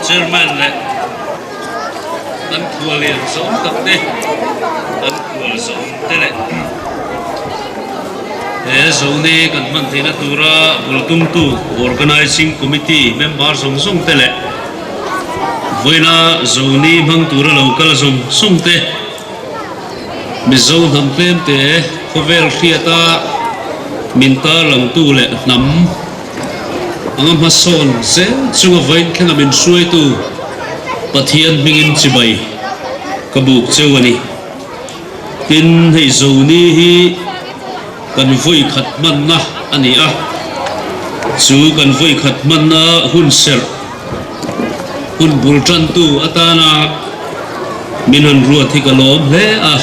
German này ăn thua liền giống tập đi ăn thua giống thế này thế giống này cần mình thì là tu ra welcome to organizing committee member giống thế này với là giống này mang tu ra local giống thế Mizo tham plan thế cover kia ta mình ta làm tu lệ nắm ang mason se chunga vain khenga min suai tu pathian mingin chibai kabuk chewani tin hei zoni hi kan voi khat man na ani a chu kan voi khat man na hun ser hun bultan tu atana minan ruaitheh ka lom hle a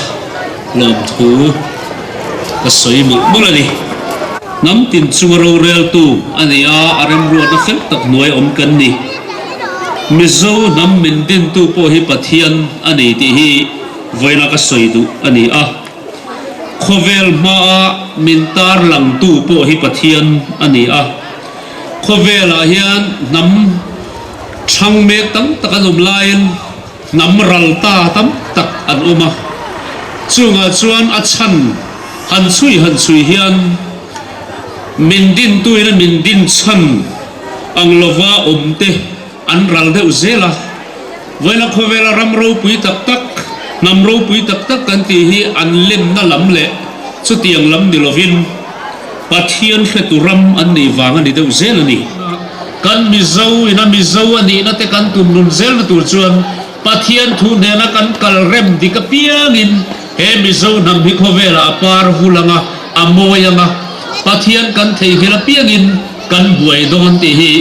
lom thu ka soi mu bulani ngắm tin chungaro rel tu ani a arem ruat na fel tak noi om kan ni Mizo nam min tin tu po hi pathian ani ti hi voina ka soi tu ani a khovel ma min tar lang tu po hi pathian ani a khovel a hian nam thang me tam tak an lain nam ral ta tam tak an oma chunga chuan a chan han chui hian min din tu ina min din chan ang lova omte an ral de uzela voila khovela ramro pui tak tak namro pui tak tak kan ti hi an lim na lam le chu tiang lam ni lovin pathian hleturam an nei wang ani de uzela ni kan Mizo ina Mizo ani na te kan tum nun zel na tur chuan pathian thu ne na kan kal rem di ka piangin he Mizo nam hi khovela apar hulanga amoyanga pathian kan thei hela piangin kan buai don ti hi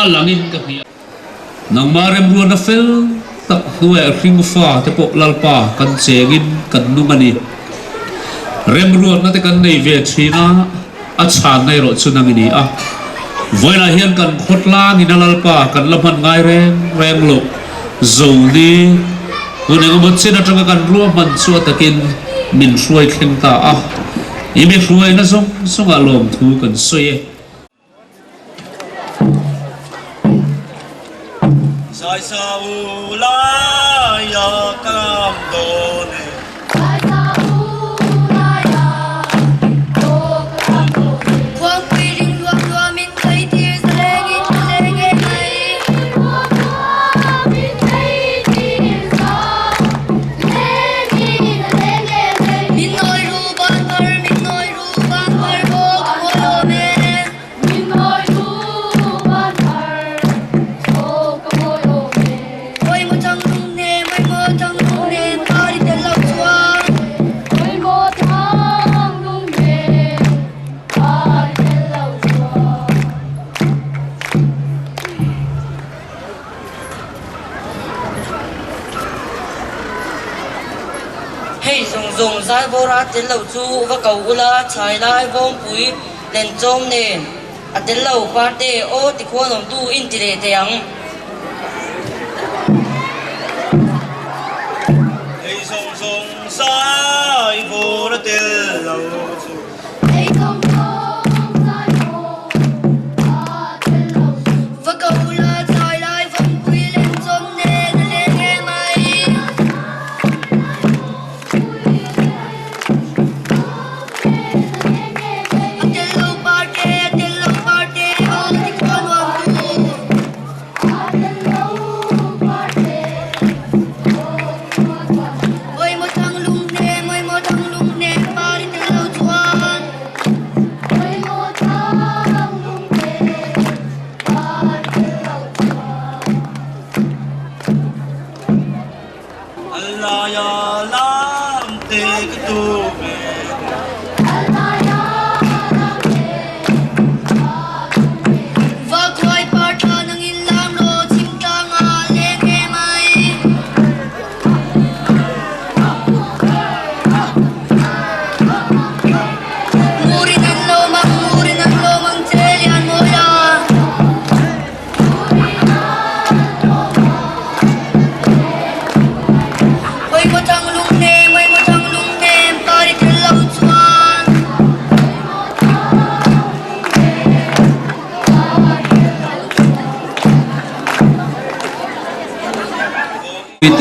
alangin ka hia nang marem ruan na fel tak huai ring fa te pok lalpa kan chengin kan numani rem ruan na te kan nei ve thina a chan nei ro chunangini a voina hian kan khawtlang in lalpa kan lamhan ngai reng lo zoni huneng mo chena tanga kan ruam man chu takin min ruai thleng ta a imi ruai na zong songa lom thu kan soye sai sa u la ya kam do ne sai sa u la ya do kam do quang quy ring lua min thấy tir sa leng mai min thấy tir sa leng min noi ru ban har ho ko lo me min noi ru ban har ho ko lo me oi mo chang lung ne mai mo chang lung ne kari te lo dùng dùng giải vô ra tiến lầu chu và cầu ula trái lại vong pui lên trôm nền tiến lầu ba tê ô thì khoa nồng tu in tì tiếng Hey song song sai vô ra tiến lầu chu và cầu ula trái lại vong pui lên trôm nền lên nghe mày Allah ya lam te tu me và quay part là nang in lam ro chim ta nga lên nghe mày muri nan lo mang chelian moya oi mo thang lung nem pari tel lau chuan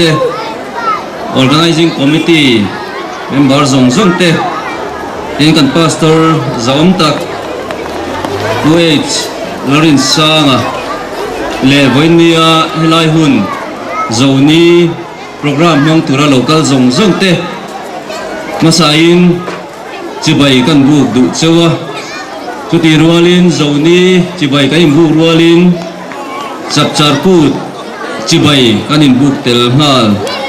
Te organizing committee member zawng te in kan pastor zawng tak lorin sanga le voinia helai hun zoni program mang tura local zawng te masain chibai kan bu du chewa chuti rualin zoni chibai kai bu rualin chapchar put chibai kanin buk tel hal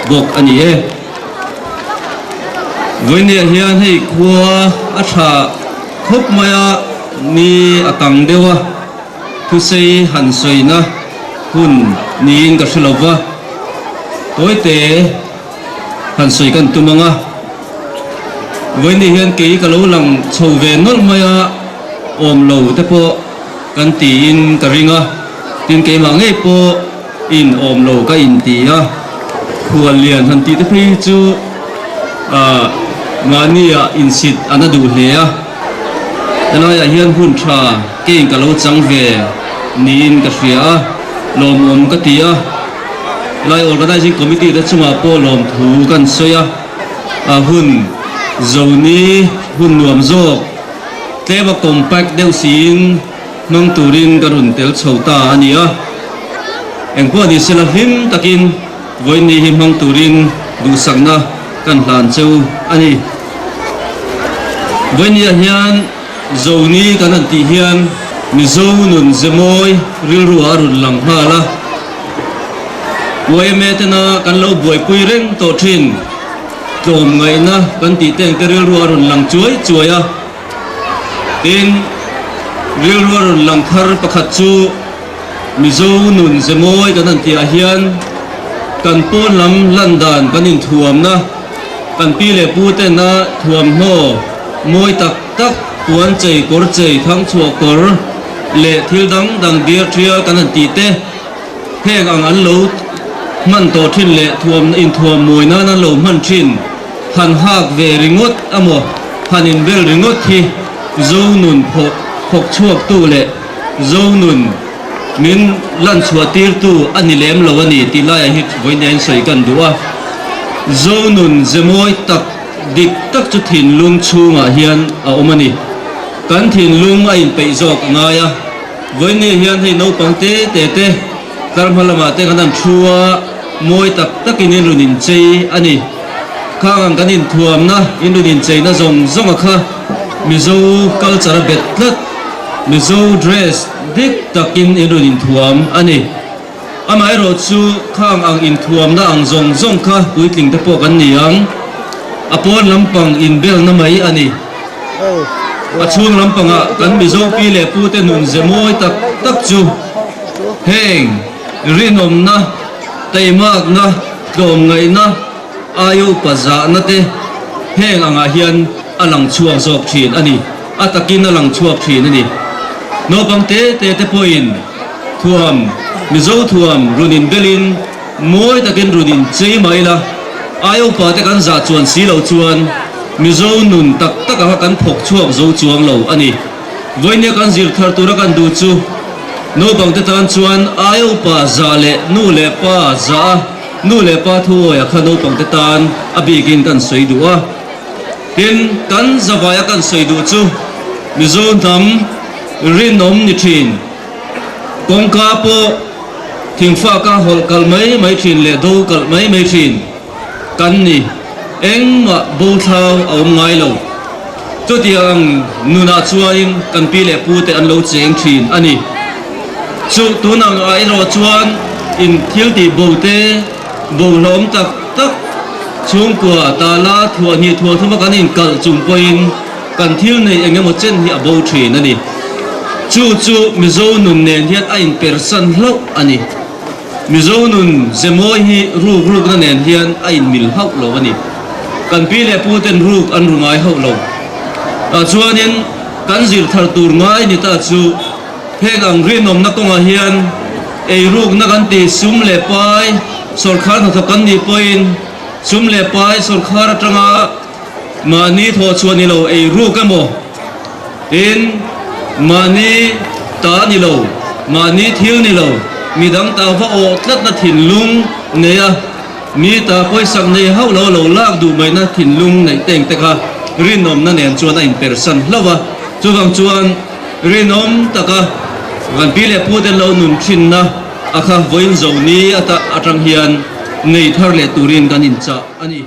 bok ani e voinia hian hei khua atha khop maya ni atang dewa thu sei han soina hun niin ka hrilova toite han soi kan tumanga voinia hian ke ka lo lang chove nol maya om lo te po kan ti in ka ringa tin ke ma nge po in om lo ka in ti a khual lian han ti te phi chu ngania in sit anadu hle a anaya hian hun tha ke ka lo chang ve nin ka hria lom om ka ti a lai organizing committee da chunga po lom thu kan soya hun zoni hun nuam zo tleba compact deu sin mang turin garun tel chhota ania engpo ni sela him takin voini him hang turin du sangna kan hlan cheu ani voini hian zoni kan an ti hian Mizo nun zemoi rilru arun lang hala wai metena kan lo buai pui reng to thin tom ngai na kan ti teng te rilru arun lang chuai a tin rilru arun lang thar pakhat chu Mizo nun zemoi kan an ti a hian kan pon lam landan kan in thuam na kan pi le pu te na thuam ho moi tak tak puan chei kor chei thang chua kor le thil dang dir tria kan an ti te heng ang an lo man to thin le thuam in thuam moi na na lo man thin han hak ve ringot amo han in bel ringot hi zo nun phok chuak tu le zo nun min lan chua tir tu ani lem lo ani ti lai hit voinen soi kan duwa zo nun zemoi tak dik tak chu thin lung chunga hian a omani kan thin lung a in pe jok ngaya voini hian hei no pangte te karam halama te kanan thua moi tak takin in runin chei ani khang kan in thuam na in runin chei na zong a kha Mizo culture betlat Mizo dress dik takin in runin thuam ani amai ro chu khang ang in thuam na ang zong kha puitling te po kan niang apon lampang in bel na mai ani achung lampanga kan Mizo pi le pu te nun zemoi tak chu heng rinom na taimak na dom ngai na ayu paza na te heng anga hian alang chuak zok thin ani atakin alang chuak thin ani no bang te poin thuam Mizo thuam runin belin moi takin runin chei maila ayo pa te kan za chuan si lo chuan Mizo nun tak tak a kan phok chuak zo chuang lo ani voine kan zir thar tura kan du chu no bang te tan chuan ayo pa za le nu le pa za nu le pa thu ya kha no bang te tan abigin kan soi duwa tin kan zawaya kan soi du chu Mizo nam rinom ni thin kongka po thing fa ka hol kal mai thin le do kal mai thin kan ni eng ma bo thau awm ngai lo chu tiang nuna chuain kan pi le pu te an lo cheng thin ani chu tunang ai ro chuan in thil ti bo te bo lom tak tak chung kwa ta la thua ni thua thuma kan in kal chung poin kan thil nei engemaw chen hi a bo thin ani chu Mizo nun nen hian a in persan hlo ani Mizo nun zemoi hi ruk na nen hian a in mil hau lo ani kan pi le pu ten ruk an rungai hau lo chuanin kan zir thar tur ngai ni ta chu heng ang rinom na konga hian ei ruk na kan ti sum le pai sorkhar na kan ni poin sum le pai sorkhar atanga mani tho chuani lo ei ruk emo in mani ta ni lo mani thil ni lo midang ta va o tlat na thin lung neya mi ta poi sak nei hau lo lak du mai na thin lung nei teng te kha rinom na nen chuan a in person hlawa chuwang chuan rinom taka gan pi le pu den lo nun thin na akha voin zo ni ata atang hian nei thar le turin kan in cha ani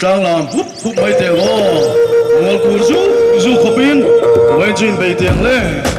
Tlai làm húp mấy tiền lo ngồi cùi du khawpin mấy chuyện bày tiền lên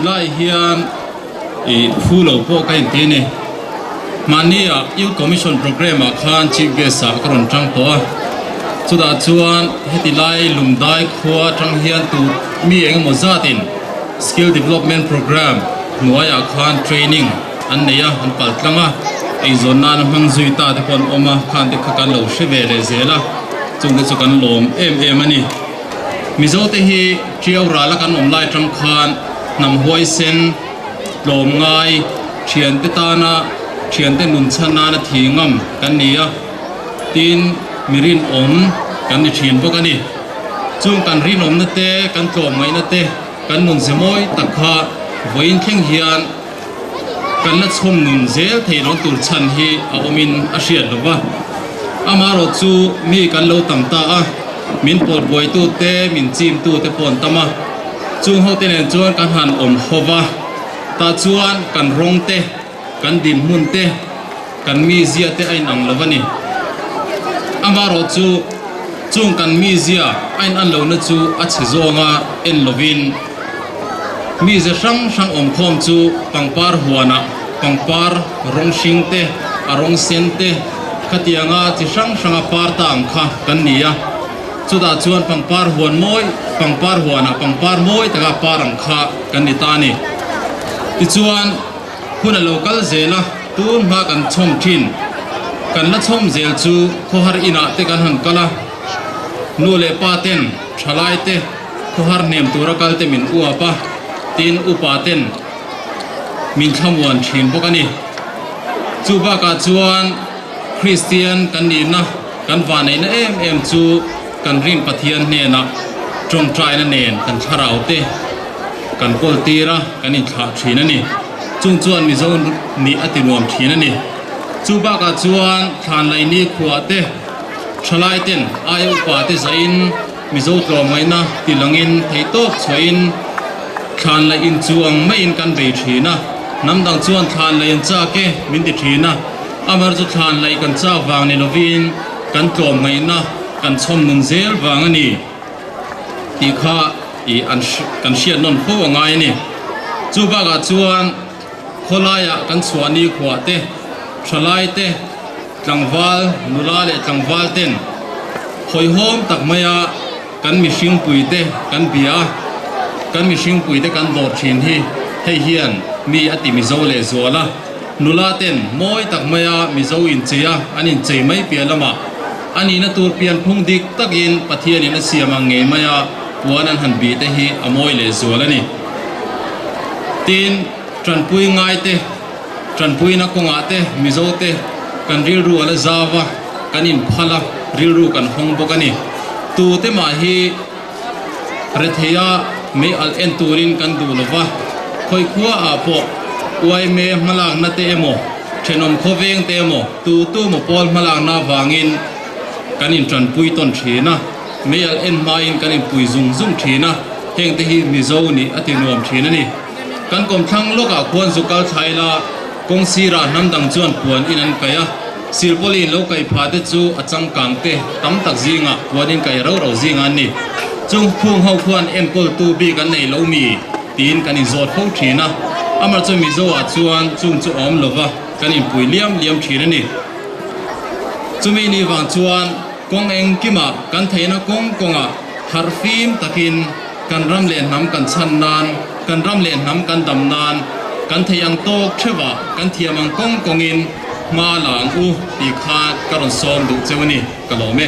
Tlai hian phulo po kai tini mania youth commission program a khan chief guest a karon tang to chuda chuan hetilai Lungdai khua tang hian tu mi engemaw zatin skill development program nuaya khan training an neya an paltlanga eizon nan hmangzui ta te pon oma khan te khakan lo sheve le zela chung chu kan lom em ani Mizo te hi triau rala kan omlai tang khan nam huai sen lom ngai thian te tana thian te nun chana na thingam kan nia tin mirin om kan ni thin bok ani chung kan rin om na te kan tlom ngai na te kan nun zemoi takha voin thleng hian kan la chhom nun zel thei ron tur chan hi a omin a hriat lova amaro chu mi kan lo tam ta a min pot boi tu te min chim tu te pon tama chung ho te nen chuan kan han om hova ta chuan kan rong te kan dim mun te kan mi zia te ai nang lovani amaro chu chung kan mi zia an lo na chu a che zonga en lovin mi ze sang om khom chu pangpar huana pangpar rong sing te arong sen te khatianga chi sang a par tam kha kan nia chuda chuan pangpar huan moi pangpar huana pangpar moi taka parang kha kan ni ta ni ti chuan huna local zela tun ma kan chom thin kan la chom zel chu khohar ina te kan han kala nu le pa ten thalai te khohar nem tura kal te min uapa tin upa ten min thamwan thin bokani chu ba ka chuan Christian kan ni na kan va nei na em chu kan ring pathian ne na trong trai na nen kan tharau te kan kol tira kan in kha thina ni chung chuan mi zo ni atinuam thina ni chu ba ka chuan than lai ni khuwa te thalai ten ayu pa te zain mi zo tlom ngai na tilangin theitok choin than lai in chuang mai in kan be thina namdang chuan than lai in cha ke min ti thina amar chu than lai kan cha wang ni lovin kan tlom ngai na kan chom nun zel wang ani ti kha I an kan sian non pho ngai ni chu ba ga chuan kholaya kan chuani khwa te thalai te tlangwal nula le tlangwal ten hoi hom tak maya kan mi hring pui te kan bia kan mi hring pui te kan dor thin hi hei hian mi ati Mizo le zola nula ten moi tak maya Mizo in cheya anin chei mai pia lama ani na tur pian phung dik takin pathian in siamang nge maya puanan han bi te hi amoi le zola ni tin tranpui ngai te tranpui na konga te Mizo te kan ril ru ala zawa kanin phala ril ru kan hong bokani tu te ma hi retheya me al en turin kan du lova khoi khuwa a po uai me malak na te emo thenom khoveng te emo tu mo pol malak na wangin kanin tranpui ton thina me al en main kanin pui zung thina heng te hi Mizo ni atinuam thina ni kan kom thang loka khon zukal thaila kong sira namdang chuan puan inan kaya silpolin lo kai phate chu achang kang te tam tak zinga puanin kai ro zinga ni chung phung ho khwan en kol tu bi kan nei lo mi tin kan in zot pho thina amar chu Mizo a chuan chung chu om lova kan in pui liam thina ni chumi ni wang chuan kong eng kima kan theina konga harfim takin kan ram le nam kan chan nan kan ram le nam kan dam nan kan theyang tok thewa kan thiamang kongin ma lang u ti kha karon som du chewani kalome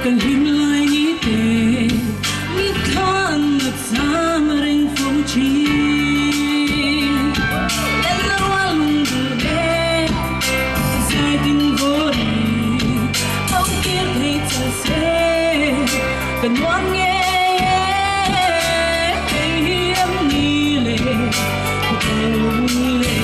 cần him lại nghĩ về nghĩ than ngập xa mà rình phong chi em lâu lung từ đêm dài tình vô đi không biết hay chẳng sẽ cần ngoan nghe em nghĩ lệ cuộc đời lệ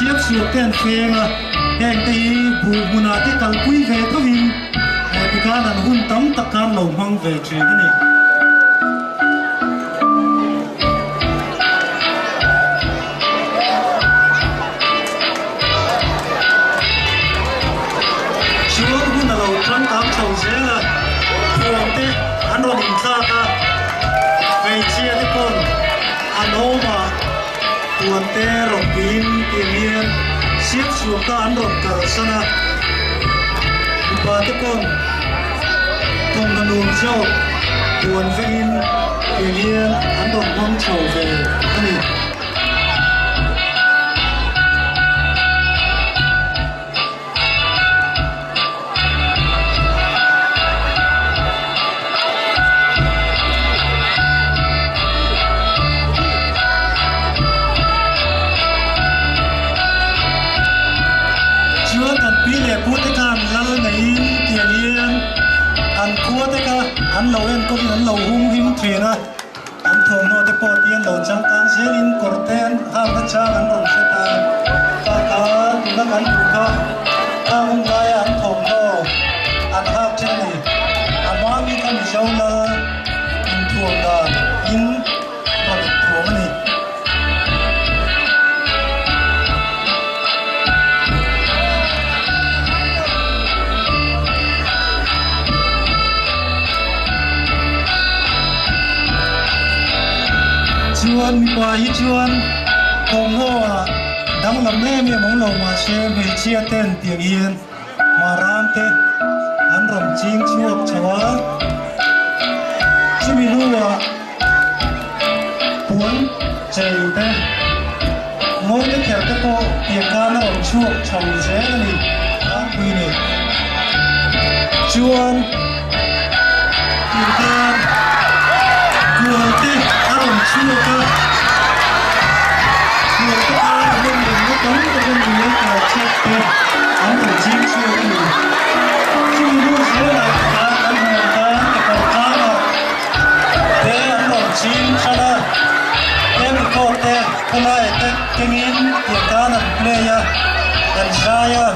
siết suốt tên phèn à hẹn tây bù bù nà tây càng quý về thôi hình thì cả là hun tống tất cả lồng hăng về chuyện cái này chúa hun là lồng trắng tám sầu dễ là thường tây anh rồi định xa cả về chia tây con anh ôm mà tuần tây rồi pin tiền yên siết xuống cả anh rồi cả sana ba tây con không cần uống rượu buồn vin tiền yên anh rồi mong trở về anh đi anh lâu em có đi anh lâu hung him thuyền à anh thường nói tới bọt yên lâu chẳng can sẽ in cột tên ham đất cha anh rồi sẽ ta cả nó anh đủ cả ông gái anh thường nói anh hát trên này anh mang đi cái Mizo là in thường là in và thường này chuan qua hi chuan công hoa đang làm mê mê mong lâu mà xem về chia tên tiếng yên mà ram te anh rồng chinh chuộc cháu chú bị lúa cuốn chạy te ngồi cái kẹo cái cô tiếng ca nó rồng chuộc cháu dễ này anh quy này chuan tiếng ca cuốn te anh chuộc ca chuộc ca bên mình nó tống cái bên mình nó cào chết te anh rồng chinh chuộc này chú bị lúa dễ lại cả anh hồn ca cái cầu ca mà te anh rồng chinh cho nó em có te hôm nay te cái miếng tiếng ca nó play ya dan saya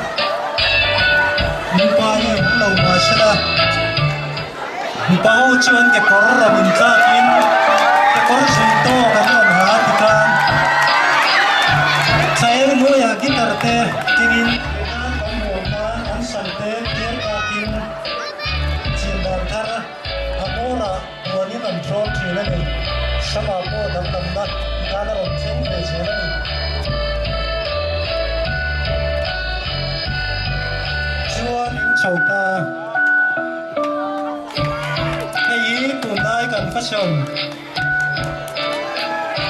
lupa ni lâu mà sẽ là bao chuyện cái có là mình ra tin cái có gì to cái nó hả thì can saya nuôi ya kita te cái in anh sản te tiếng ca tin chuyện đàn thar amora muốn đi làm tròn thì là mình sao mà mua đầm đầm đó ta nó làm chuyện về chuyện này chuan chầu ta hay tuần lai cần phát triển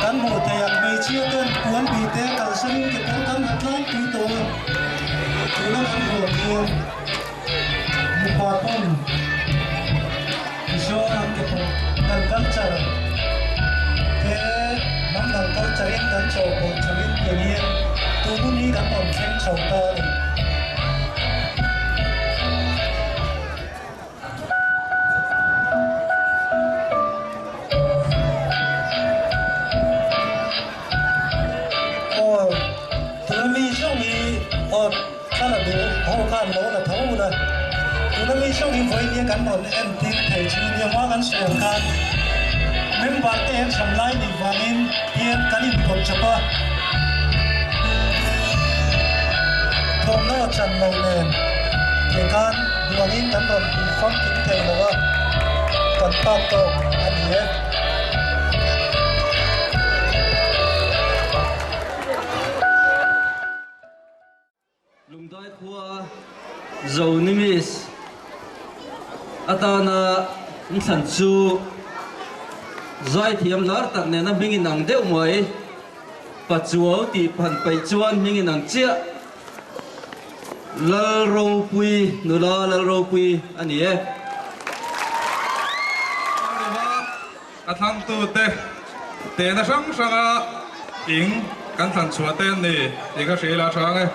cán bộ thầy ăn bị chia tên cuốn bị té cả sân cái cuốn cán hạt lát quý tổ cứ nó ăn hồn nhiều một huapin Mizo ăn cái bộ cần cắn chặt thế nắm cần cắn chặt cắn chầu bộ chầu tiền yên tôi muốn đi cắn còn khen chầu ta khá là đủ hậu khăn lỗ là thấu rồi tụi nó mới xong đi với những cán bộ em tin thầy chú nhiều hóa cán xuồng khăn mấy bạn em sắm lái đi vàng in hiện cán in cột chập á thôm nó chăn lâu nền kể can vàng in cán bộ đi famkim thầy nữa cần tao tô anh nhé Lungdai khua zawng nimis atana nsan chu zai thiam lar tak ne na mingin ang deuh moi pachuaw ti phan pai chuan mingin ang chia lal ro pui nula lal ro pui ani e athang tu te na sang sanga ing kan than chua ten ni ika se la chang e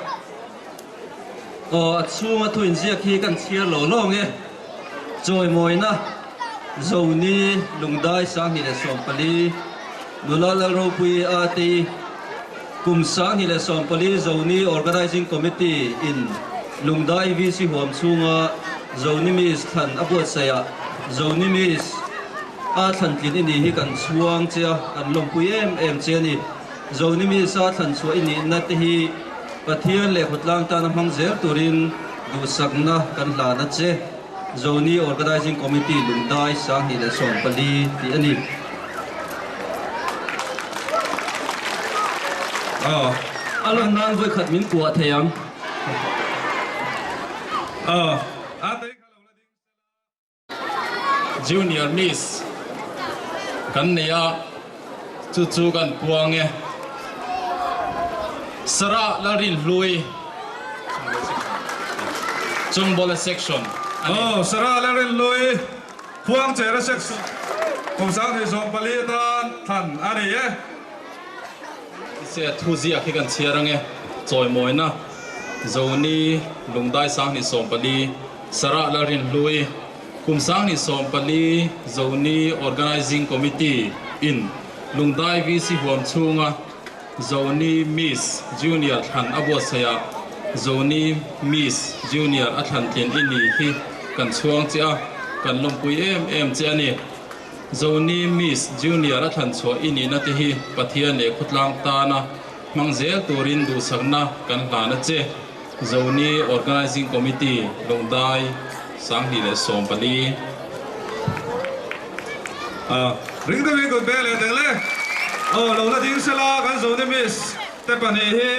chung thuin zia khi kan chia lo lo nge choi moi na zoni lungdai sang ni le som pali nula lal ro pui ati kum sang hi le som pali zoni organizing committee in Lungdai VC huam chunga zoni mi is than abot saya zoni mi is a than tlin ini hi kan chuang chia an lompui em che ni zoni mi sa than chu ini na te hi pathian le khawtlang ta na mang zer turin du sakna kan hla na che zoni organizing committee Lungdai sang hi le som pali ti ani alon nan voi khat min kwa thayang Junior Miss kan nia chu kan puang e sara larin lui chung bola section sara larin lui puang chera section kum sang hi som pali tan than ani ye se thu zia khi kan chiarang e choi moi na zoni Lungdai sang ni som pali sara larin lui kum sang ni som pali zoni organizing committee in Lungdai VC huam chunga zoni Miss Junior than abo saya zoni Miss Junior athan tlen ini hi kan chuang chia kan lompui em che ani zoni Miss Junior athan chu ini na te hi pathian le khawtlang ta na mangzel turin du sakna kan hlana che zoni organizing committee Lungdai sang hi le som pali ring the good bell and le lo na ding sala kan zoni miss te pani hi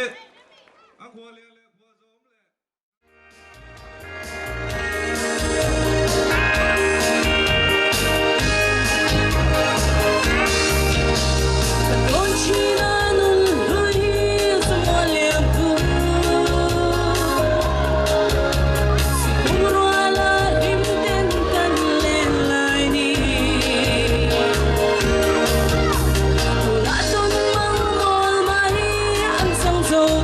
So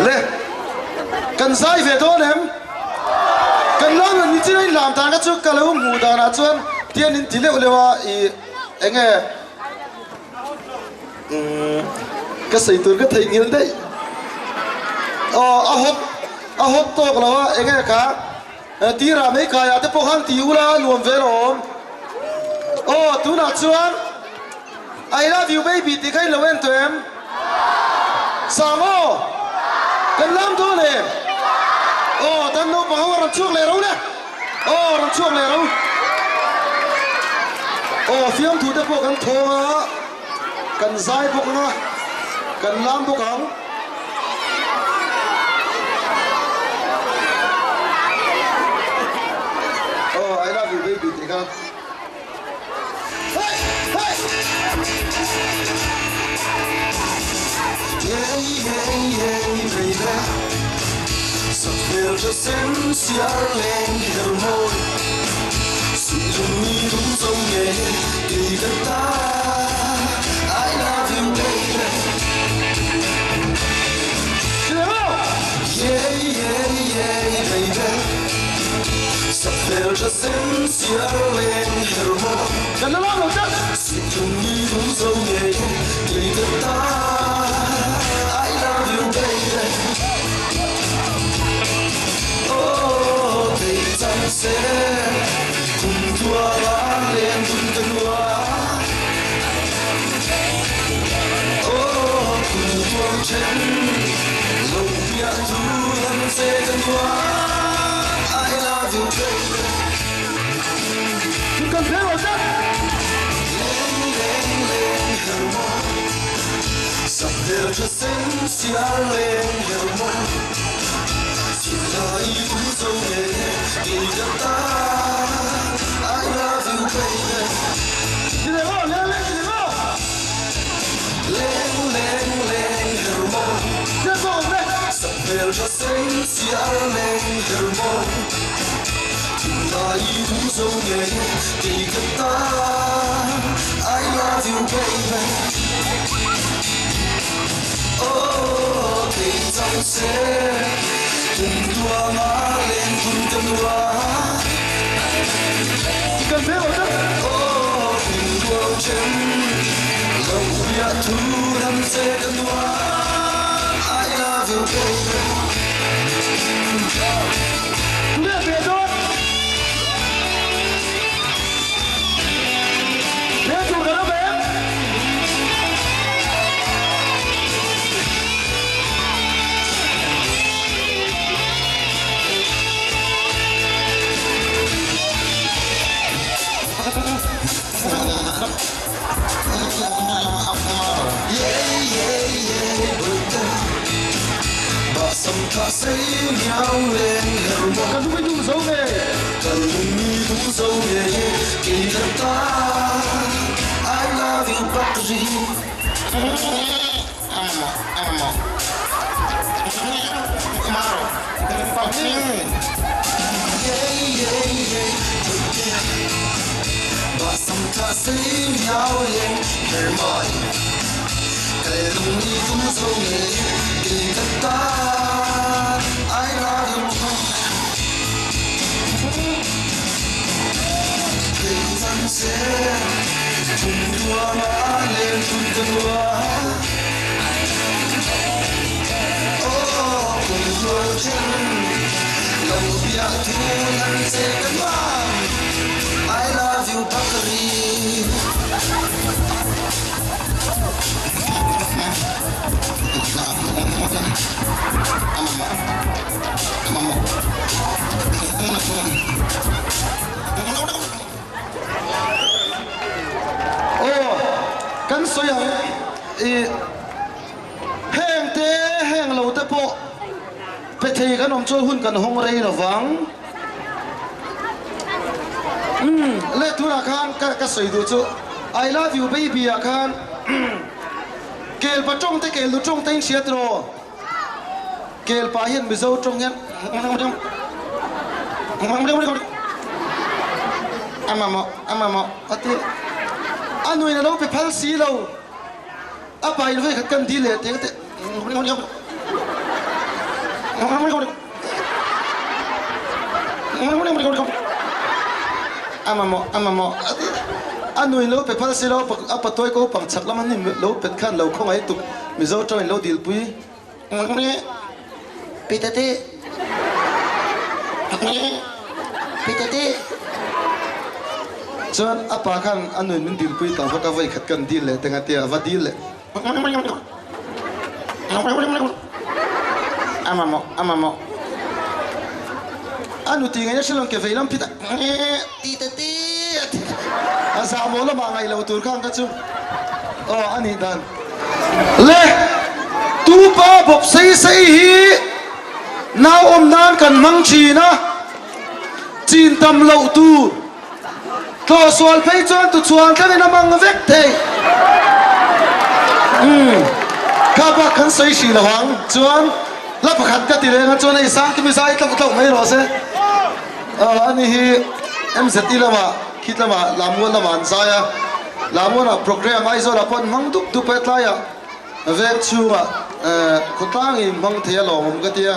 lệ cần sai về đó em cần lo mình chỉ nên làm thằng cái chút cái lâu ngủ đàn à chuan tiền in tiền liệu à anh nghe cái sợi tuôn cái thấy nghiền đấy à hộp to cái lâu anh nghe cả tí ra mấy cái à thế phong hàng tiêu la luôn về rồi tu nào chuan I love you baby thì cái lâu em tụi em sao mà cần làm thôi nè tan nô bảo rằng chuộc lẻ đâu nè rằng chuộc lẻ đâu phim thủ tế bộ cần thô cần dai bộ cần cần làm bộ cần I love you baby thì cái baby Sapel cho sen siar lên hero môi sự dùng mi đúng giống nghề kỳ đất ta I love you baby yeah baby Sapel cho sen siar lên hero môi cần nó lo một chút sự dùng mi đúng giống nghề kỳ đất ta I love you baby sẽ cùng tua lá lên cùng tân hoa cùng tua chân lòng bia thu lần sẽ tân hoa I love you baby chúng cần thế mà chắc lên hero môn sắp đều cho sen xia lên hero môn Tlai cũng dâu nghề kỳ đất ta I love you baby lên hero môn sắp về cho xanh xia lên hero môn Tlai cũng dâu nghề kỳ đất ta I love you baby tình trong xe cùng tua má lên cùng tân hoa chỉ cần thế mà cùng tua chân lòng bia thu đắm xe tân hoa I love you baby biết về thôi biết chủ đó bé Sầm thả xây nhau lên hero môn cần đúng đúng dấu nghề cần đúng đúng dấu nghề kỳ đất ta I love you Bakri và sầm thả xây nhau lên hero môn cần đúng đúng dấu nghề kỳ đất ta I love you tình dân sẽ cùng tua má lên cùng tân hoa cùng tua chân lòng bia thu ngăn sẽ cân hoa I love you Bakri kan soya heng lo te po pe thei kan om chol hun kan hong rei lo wang le thura khan ka soi du chu I love you baby a khan kel pa trong te kel lu trong te siat ro kel pa hian Mizo trong hian amamo ati anh nuôi nó bị phá xí lâu áp bài nó phải khát cân đi lệ thế thế ama anh nuôi nó bị phá xí lâu áp tôi có bằng chắc lắm anh nuôi nó bị khăn lâu không ai tụ Mizo cho anh lâu deal pui pitete pitete chuan apa khan anui min dil pui ta vaka vai khat kan dil le tenga tia va dil le amamo anu ti ngai shalong ke veilam pita pitete asa mo la ma ngai lo tur khang ka chu ani dan le tu pa bop sei sei hi nào om nan kan mang chi na chin tam lo tu to sual phei chuan tu chuan ka na mang vek thei ka ba kan sei si la wang chuan la pakhat ka ti le nga chuan ai sang ki mi sai tlak tlak mai ro se ani hi mz lama khit lama lamwa lama an saya lamwa na program ai zo la pon mang duk du pe Tlai ya vek chuwa khawtlang i mang thei lo mom ka tia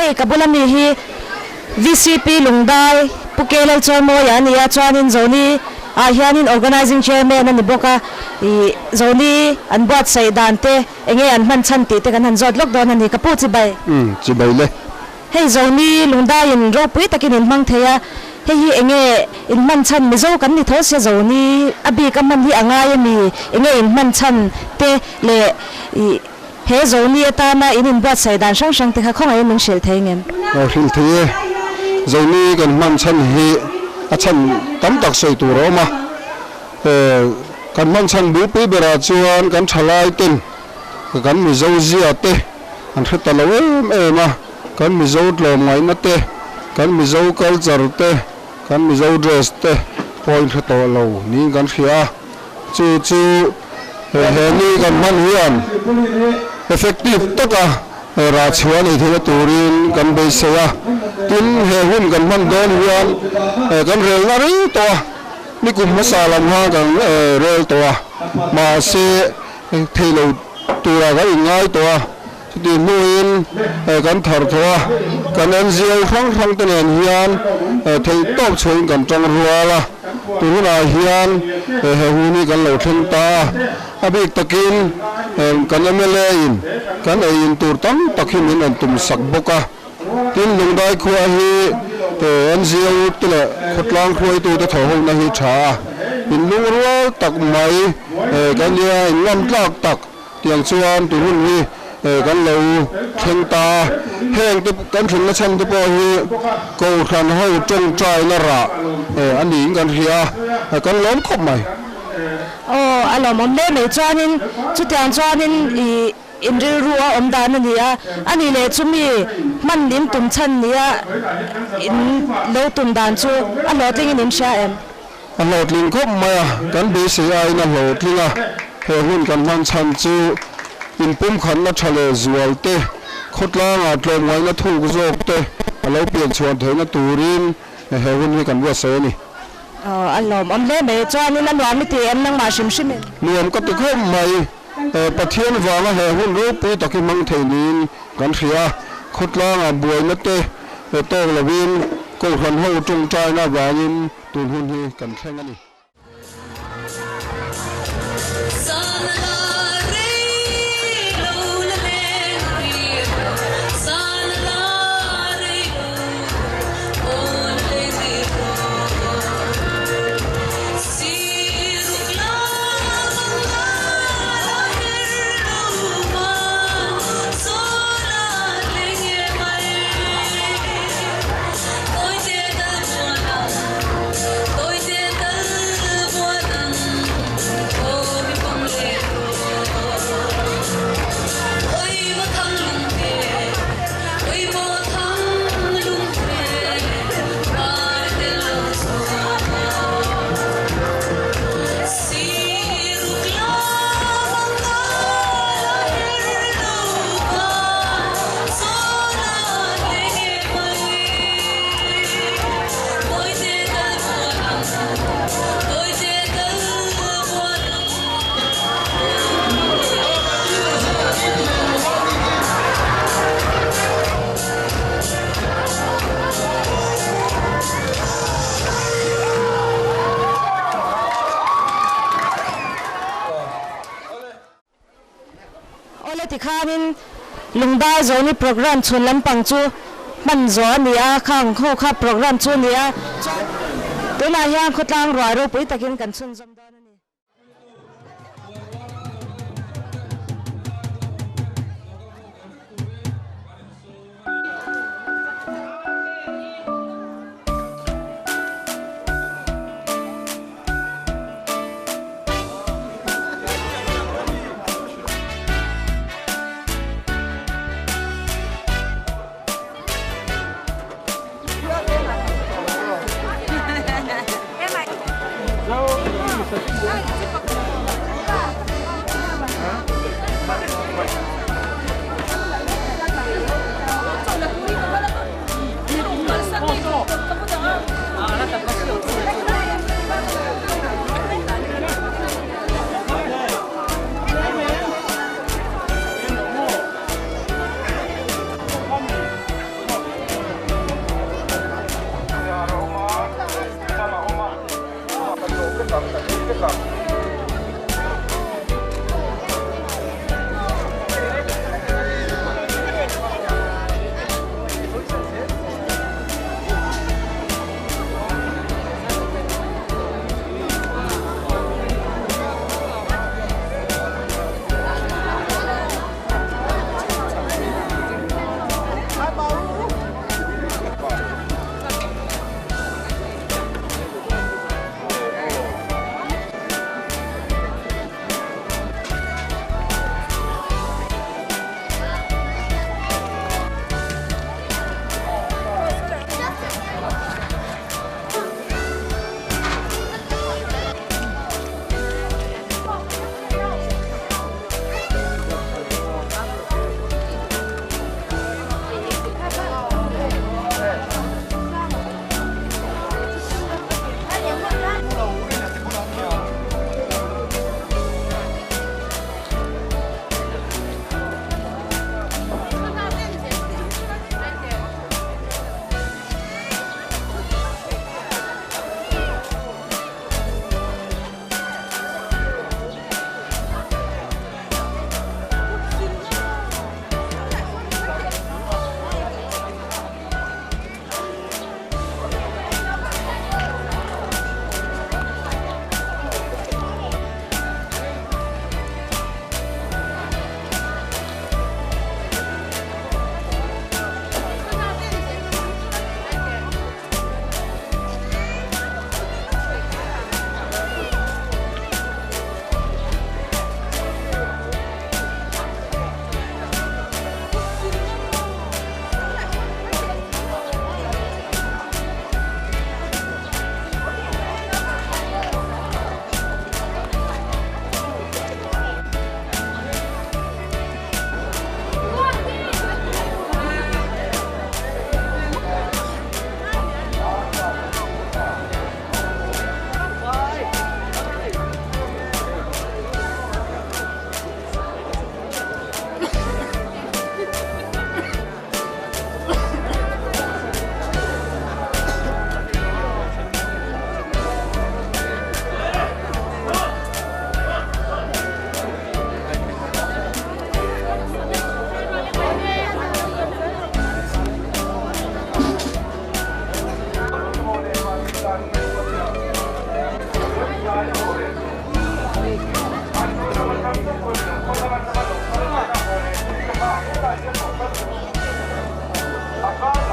hei kabulami hi VCP Lungdai pukele chormo yani ya chuanin zoni hianin organizing chairman ani boka I zoni an buat sai dante enge an man chanti te kan han zot lok don ani kapu chi bai le hei zoni Lungdai in ro pui takin in mang theya hei hi enge in man chan Mizo kan ni thos ya zoni abi ka man hi anga mi enge in man chan te le he zoni ata na in buat sai dan sang sang te kha khong ai ming shel thengem shil the zoni kan man chan hi a chan tam tak soi tu ro ma kan man chan bu pi bera chuan kan thalai tin kan Mizo zia te an theta lo ma kan Mizo tlom ngai na te kan Mizo culture te kan Mizo dress te point to lo ni kan khia chu Hemi kan man hian effective taka ra chuan I thila turin kan be seya tin he hun kan man don hian kan rel na ri to ni kum masalam ha kan rel to ma se thelo tura ga ingai to ti muin kan thar thoa kan NGO khang ten hian thei top choin kan tang ruala turuna hian he huni kan lo thlen ta abik takin kan MLA in kan in tur tam takin in an tum sak boka tin Lungdai khua hi NGO tla khawtlang khoi tu ta tho ho na hi tha in lungrual tak mai kan ya ngam tlak tak tiang chuan turun hi kan lo theng ta heng te kan thun na chan te po hi ko khan ho tong trai na ra ani kan hia kan lom khop mai alom om le me chuanin chu tiang chuanin in ruwa om dan ani a ani le chumi man lim tum chan nia in lo tum dan chu a lo ting in sha em a lo tling khop mai kan be se ai na lo tlinga he hun kan man chan chu in pum khan na thale zual te khawtlang a tlom ngai na thu ku zok te alo pian chuan theina turin he hun hi kan wa se ni alom om le me chuanin an wa mi ti em nang ma shim shim nuam ka te khom mai pathian wanga he hun ro pu takin mang theinin kan khia khawtlang a buai na te to lovin ko khan ho tung trai na wangin tun hun hi kan thleng ani tikhanin Lungdai zoni program chun lampang chu man zo ania khang kho kha program chu nia tuna hian khawtlang roi ro pui takin kan chun zom don ani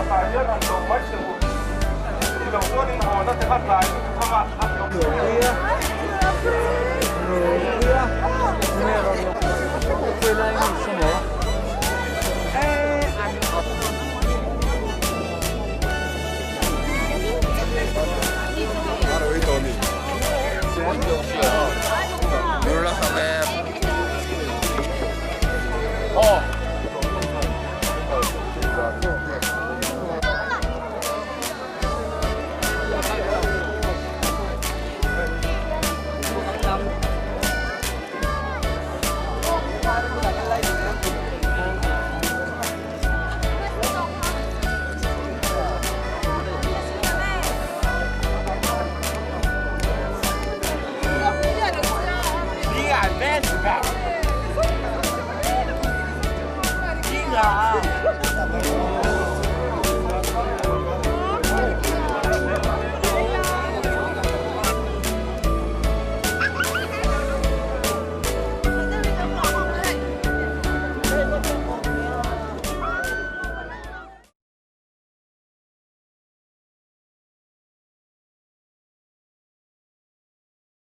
tài nhất là đồng bách sự thì đồng xuân nhưng mà họ nó sẽ phát lại không ạ Đi